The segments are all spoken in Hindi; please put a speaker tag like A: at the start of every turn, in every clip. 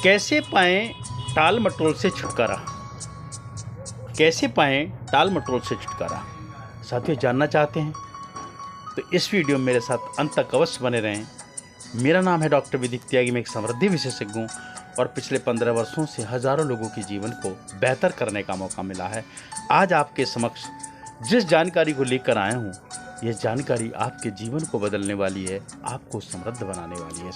A: कैसे पाएं टाल मटोल से छुटकारा? कैसे पाएं टाल मटोल से छुटकारा? साथियों, जानना चाहते हैं तो इस वीडियो में मेरे साथ अंत तक अवश्य बने रहें। मेरा नाम है डॉक्टर विदिक त्यागी। मैं एक समृद्धि विशेषज्ञ हूँ और पिछले 15 वर्षों से हजारों लोगों के जीवन को बेहतर करने का मौका मिला है। आज आपके समक्ष जिस जानकारी को लेकर आया हूँ, यह जानकारी आपके जीवन को बदलने वाली है, आपको समृद्ध बनाने वाली है।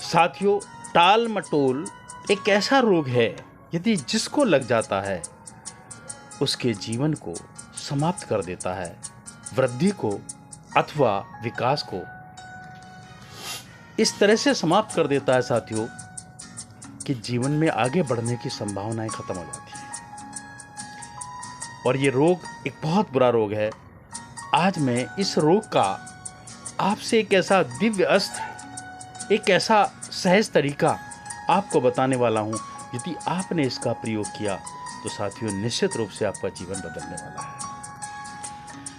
A: साथियों, टाल मटोल एक ऐसा रोग है, यदि जिसको लग जाता है उसके जीवन को समाप्त कर देता है, वृद्धि को अथवा विकास को इस तरह से समाप्त कर देता है साथियों कि जीवन में आगे बढ़ने की संभावनाएं खत्म हो जाती हैं। और ये रोग एक बहुत बुरा रोग है। आज मैं इस रोग का आपसे एक ऐसा दिव्य अस्त्र, एक ऐसा सहज तरीका आपको बताने वाला हूं। यदि आपने इसका प्रयोग किया तो साथियों निश्चित रूप से आपका जीवन बदलने वाला है।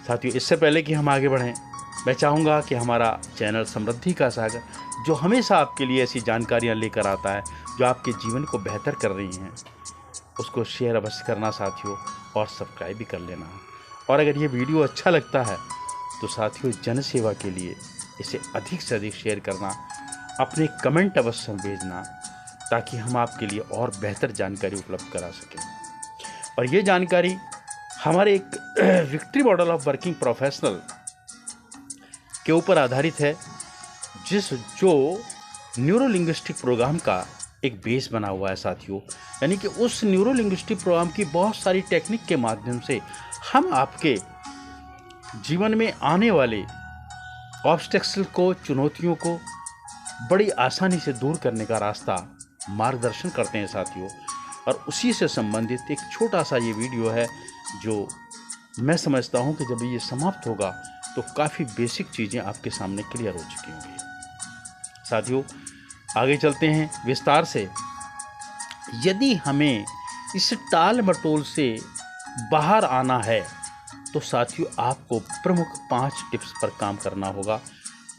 A: साथियों, इससे पहले कि हम आगे बढ़ें, मैं चाहूँगा कि हमारा चैनल समृद्धि का सागर, जो हमेशा आपके लिए ऐसी जानकारियाँ लेकर आता है जो आपके जीवन को बेहतर कर रही हैं, उसको शेयर अवश्य करना साथियों, और सब्सक्राइब भी कर लेना। और अगर ये वीडियो अच्छा लगता है तो साथियों जन सेवा के लिए इसे अधिक से अधिक शेयर करना, अपने कमेंट अवश्य भेजना, ताकि हम आपके लिए और बेहतर जानकारी उपलब्ध करा सकें। और ये जानकारी हमारे एक victory model of working professional के ऊपर आधारित है, जो न्यूरोलिंग्विस्टिक प्रोग्राम का एक बेस बना हुआ है साथियों। यानी कि उस न्यूरोलिंग्विस्टिक प्रोग्राम की बहुत सारी टेक्निक के माध्यम से हम आपके जीवन में आने वाले ऑब्स्टेकल को, चुनौतियों को बड़ी आसानी से दूर करने का रास्ता मार्गदर्शन करते हैं साथियों। और उसी से संबंधित एक छोटा सा ये वीडियो है, जो मैं समझता हूँ कि जब ये समाप्त होगा तो काफ़ी बेसिक चीज़ें आपके सामने क्लियर हो चुकी होंगी। साथियों, आगे चलते हैं विस्तार से। यदि हमें इस टाल मटोल से बाहर आना है तो साथियों आपको प्रमुख 5 टिप्स पर काम करना होगा,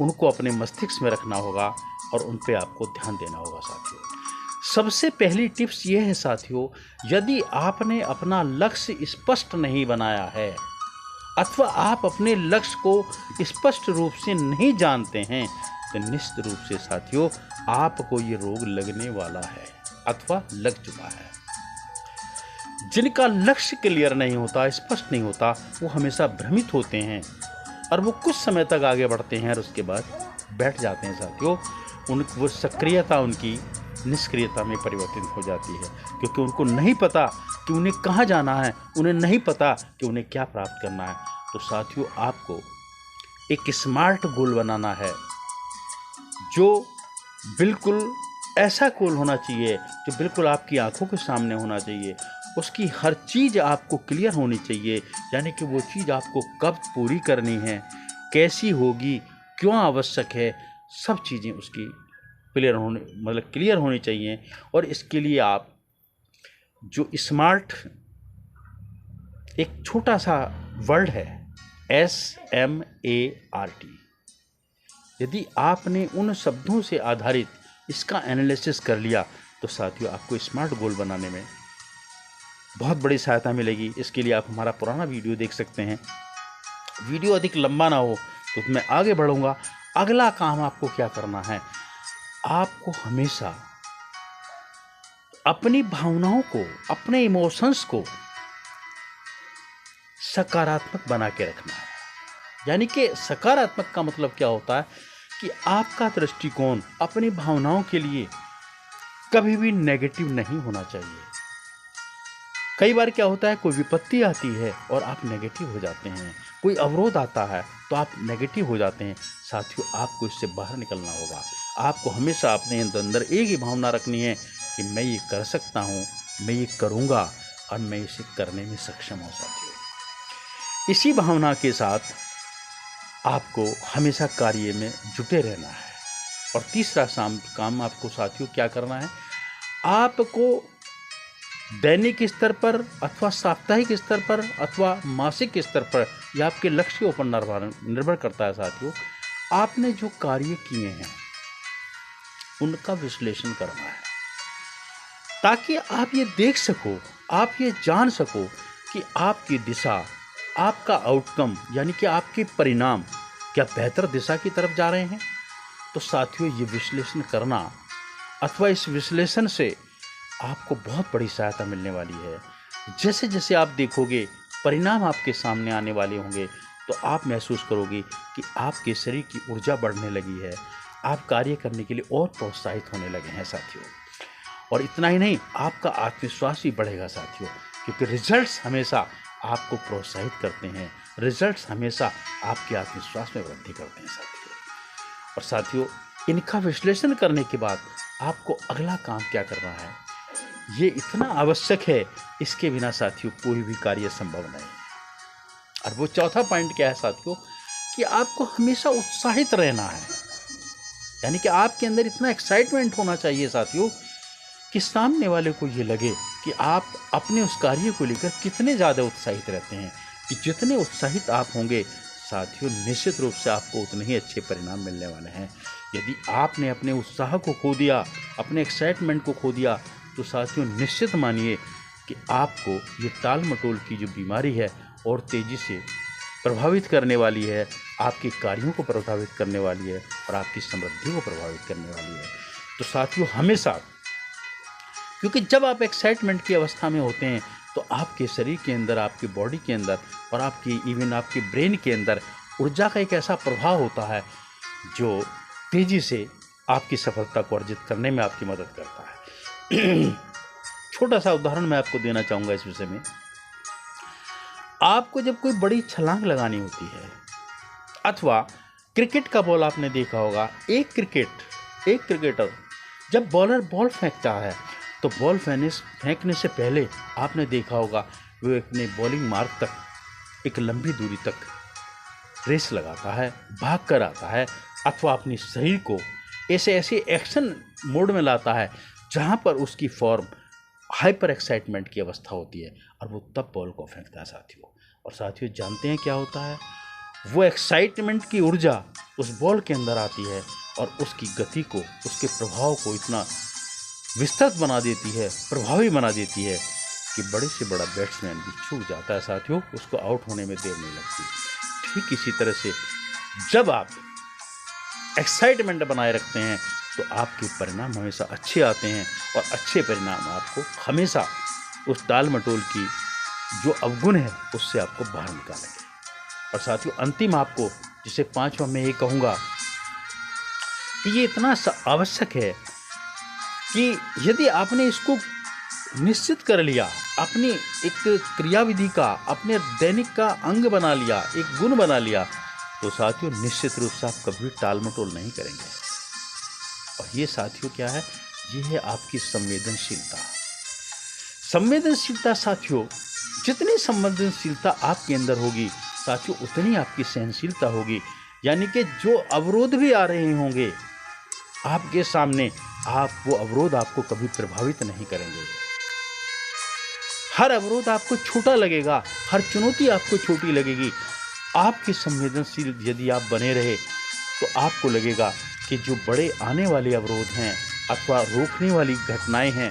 A: उनको अपने मस्तिष्क में रखना होगा और उन पे आपको ध्यान देना होगा साथियों। सबसे पहली टिप्स ये है साथियों, यदि आपने अपना लक्ष्य स्पष्ट नहीं बनाया है अथवा आप अपने लक्ष्य को स्पष्ट रूप से नहीं जानते हैं तो निश्चित रूप से साथियों आपको ये रोग लगने वाला है अथवा लग चुका है। जिनका लक्ष्य क्लियर नहीं होता, स्पष्ट नहीं होता, वो हमेशा भ्रमित होते हैं और वो कुछ समय तक आगे बढ़ते हैं और उसके बाद बैठ जाते हैं साथियों। वो सक्रियता उनकी निष्क्रियता में परिवर्तित हो जाती है, क्योंकि उनको नहीं पता कि उन्हें कहाँ जाना है, उन्हें नहीं पता कि उन्हें क्या प्राप्त करना है। तो साथियों आपको एक स्मार्ट गोल बनाना है, जो बिल्कुल ऐसा गोल होना चाहिए जो बिल्कुल आपकी आंखों के सामने होना चाहिए। उसकी हर चीज़ आपको क्लियर होनी चाहिए, यानी कि वो चीज़ आपको कब पूरी करनी है, कैसी होगी, क्यों आवश्यक है, सब चीज़ें उसकी क्लियर होनी चाहिए। और इसके लिए आप जो स्मार्ट, एक छोटा सा वर्ड है SMART, यदि आपने उन शब्दों से आधारित इसका एनालिसिस कर लिया तो साथियों आपको स्मार्ट गोल बनाने में बहुत बड़ी सहायता मिलेगी। इसके लिए आप हमारा पुराना वीडियो देख सकते हैं। वीडियो अधिक लंबा ना हो तो मैं आगे बढ़ूंगा। अगला काम आपको क्या करना है, आपको हमेशा अपनी भावनाओं को, अपने इमोशंस को सकारात्मक बना के रखना है। यानी कि सकारात्मक का मतलब क्या होता है कि आपका दृष्टिकोण अपनी भावनाओं के लिए कभी भी नेगेटिव नहीं होना चाहिए। कई बार क्या होता है, कोई विपत्ति आती है और आप नेगेटिव हो जाते हैं, कोई अवरोध आता है तो आप नेगेटिव हो जाते हैं। साथियों आपको इससे बाहर निकलना होगा। आपको हमेशा अपने अंदर एक ही भावना रखनी है कि मैं ये कर सकता हूँ, मैं ये करूँगा और मैं इसे करने में सक्षम हूँ। साथियों इसी भावना के साथ आपको हमेशा कार्य में जुटे रहना है। और तीसरा काम आपको साथियों क्या करना है, आपको दैनिक स्तर पर अथवा साप्ताहिक स्तर पर अथवा मासिक स्तर पर, यह आपके लक्ष्यों पर निर्भर करता है साथियों, आपने जो कार्य किए हैं उनका विश्लेषण करना है, ताकि आप ये देख सको, आप ये जान सको कि आपकी दिशा, आपका आउटकम यानी कि आपके परिणाम क्या बेहतर दिशा की तरफ जा रहे हैं। तो साथियों, ये विश्लेषण करना अथवा इस विश्लेषण से आपको बहुत बड़ी सहायता मिलने वाली है। जैसे जैसे आप देखोगे, परिणाम आपके सामने आने वाले होंगे, तो आप महसूस करोगे कि आपके शरीर की ऊर्जा बढ़ने लगी है, आप कार्य करने के लिए और प्रोत्साहित होने लगे हैं साथियों। और इतना ही नहीं, आपका आत्मविश्वास भी बढ़ेगा साथियों, क्योंकि रिजल्ट्स हमेशा आपको प्रोत्साहित करते हैं, रिजल्ट्स हमेशा आपके आत्मविश्वास में वृद्धि करते हैं साथियों। और साथियों, इनका विश्लेषण करने के बाद आपको अगला काम क्या करना है, ये इतना आवश्यक है, इसके बिना साथियों कोई भी कार्य संभव नहीं है। और वो चौथा पॉइंट क्या है साथियों, कि आपको हमेशा उत्साहित रहना है, यानी कि आपके अंदर इतना एक्साइटमेंट होना चाहिए साथियों कि सामने वाले को ये लगे कि आप अपने उस कार्य को लेकर कितने ज़्यादा उत्साहित रहते हैं। कि जितने उत्साहित आप होंगे साथियों, निश्चित रूप से आपको उतने ही अच्छे परिणाम मिलने वाले हैं। यदि आपने अपने उत्साह को खो दिया, अपने एक्साइटमेंट को खो दिया, तो साथियों निश्चित मानिए कि आपको ये टाल मटोल की जो बीमारी है और तेज़ी से प्रभावित करने वाली है, आपके कार्यों को प्रभावित करने वाली है और आपकी समृद्धि को प्रभावित करने वाली है। तो साथियों, हमेशा, क्योंकि जब आप एक्साइटमेंट की अवस्था में होते हैं तो आपके शरीर के अंदर, आपकी बॉडी के अंदर और आपकी इवन आपके ब्रेन के अंदर ऊर्जा का एक ऐसा प्रभाव होता है जो तेज़ी से आपकी सफलता को अर्जित करने में आपकी मदद करता है। छोटा सा उदाहरण मैं आपको देना चाहूँगा इस विषय में। आपको जब कोई बड़ी छलांग लगानी होती है, अथवा क्रिकेट का बॉल आपने देखा होगा, एक क्रिकेटर जब बॉलर बॉल फेंकता है तो बॉल फेंकने से पहले आपने देखा होगा वो अपने बॉलिंग मार्क तक एक लंबी दूरी तक रेस लगाता है, भाग कर आता है, अथवा अपनी शरीर को ऐसे एक्शन मोड में लाता है जहाँ पर उसकी फॉर्म हाइपर एक्साइटमेंट की अवस्था होती है, और वो तब बॉल को फेंकता है साथियों। और साथियों, जानते हैं क्या होता है, वो एक्साइटमेंट की ऊर्जा उस बॉल के अंदर आती है और उसकी गति को, उसके प्रभाव को इतना विस्तृत बना देती है, प्रभावी बना देती है कि बड़े से बड़ा बैट्समैन भी चूक जाता है साथियों, उसको आउट होने में देर नहीं लगती। ठीक इसी तरह से जब आप एक्साइटमेंट बनाए रखते हैं तो आपके परिणाम हमेशा अच्छे आते हैं, और अच्छे परिणाम आपको हमेशा उस टाल मटोल की जो अवगुण है उससे आपको बाहर निकालेंगे। और साथियों, अंतिम आपको जिसे पांचवा मैं ये कहूँगा कि ये इतना आवश्यक है कि यदि आपने इसको निश्चित कर लिया, अपनी एक क्रियाविधि का, अपने दैनिक का अंग बना लिया, एक गुण बना लिया, तो साथियों निश्चित रूप से आप कभी टाल मटोल नहीं करेंगे। और ये साथियों क्या है, ये है आपकी संवेदनशीलता। संवेदनशीलता साथियों, जितनी संवेदनशीलता आपके अंदर होगी साथियों, उतनी आपकी सहनशीलता होगी। यानी कि जो अवरोध भी आ रहे होंगे आपके सामने, आप वो अवरोध आपको कभी प्रभावित नहीं करेंगे। हर अवरोध आपको छोटा लगेगा, हर चुनौती आपको छोटी लगेगी। आपके संवेदनशील यदि आप बने रहे तो आपको लगेगा कि जो बड़े आने वाले अवरोध हैं अथवा रोकने वाली घटनाएं हैं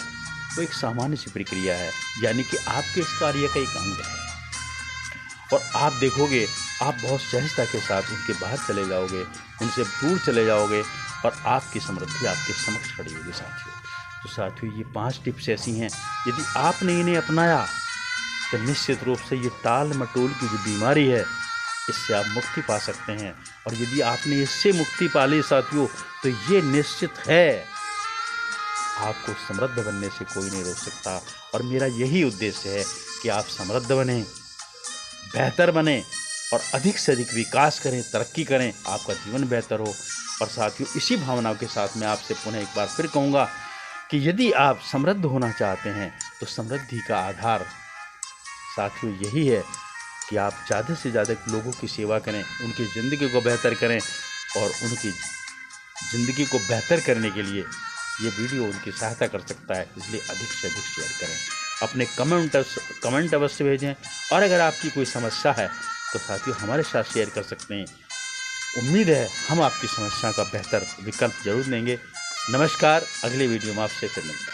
A: वो एक सामान्य सी प्रक्रिया है, यानी कि आपके इस कार्य का एक अंग है। और आप देखोगे, आप बहुत सहजता के साथ उनके बाहर चले जाओगे, उनसे दूर चले जाओगे, और आपकी समृद्धि आपके समक्ष खड़ी होगी साथियों। तो साथियों, ये 5 टिप्स ऐसी हैं, यदि आपने इन्हें अपनाया तो निश्चित रूप से ये टाल मटोल की जो बीमारी है इससे आप मुक्ति पा सकते हैं। और यदि आपने इससे मुक्ति पा ली साथियों, तो ये निश्चित है आपको समृद्ध बनने से कोई नहीं रोक सकता। और मेरा यही उद्देश्य है कि आप समृद्ध बने, बेहतर बने और अधिक से अधिक विकास करें, तरक्की करें, आपका जीवन बेहतर हो। और साथियों, इसी भावनाओं के साथ मैं आपसे पुनः एक बार फिर कहूँगा कि यदि आप समृद्ध होना चाहते हैं तो समृद्धि का आधार साथियों यही है कि आप ज़्यादा से ज़्यादा लोगों की सेवा करें, उनकी ज़िंदगी को बेहतर करें, और उनकी ज़िंदगी को बेहतर करने के लिए ये वीडियो उनकी सहायता कर सकता है। इसलिए अधिक से अधिक शेयर करें, अपने कमेंट अवश्य भेजें, और अगर आपकी कोई समस्या है तो साथियों हमारे साथ शेयर कर सकते हैं। उम्मीद है हम आपकी समस्या का बेहतर विकल्प जरूर देंगे। नमस्कार, अगले वीडियो में आपसे फिर मिलते हैं।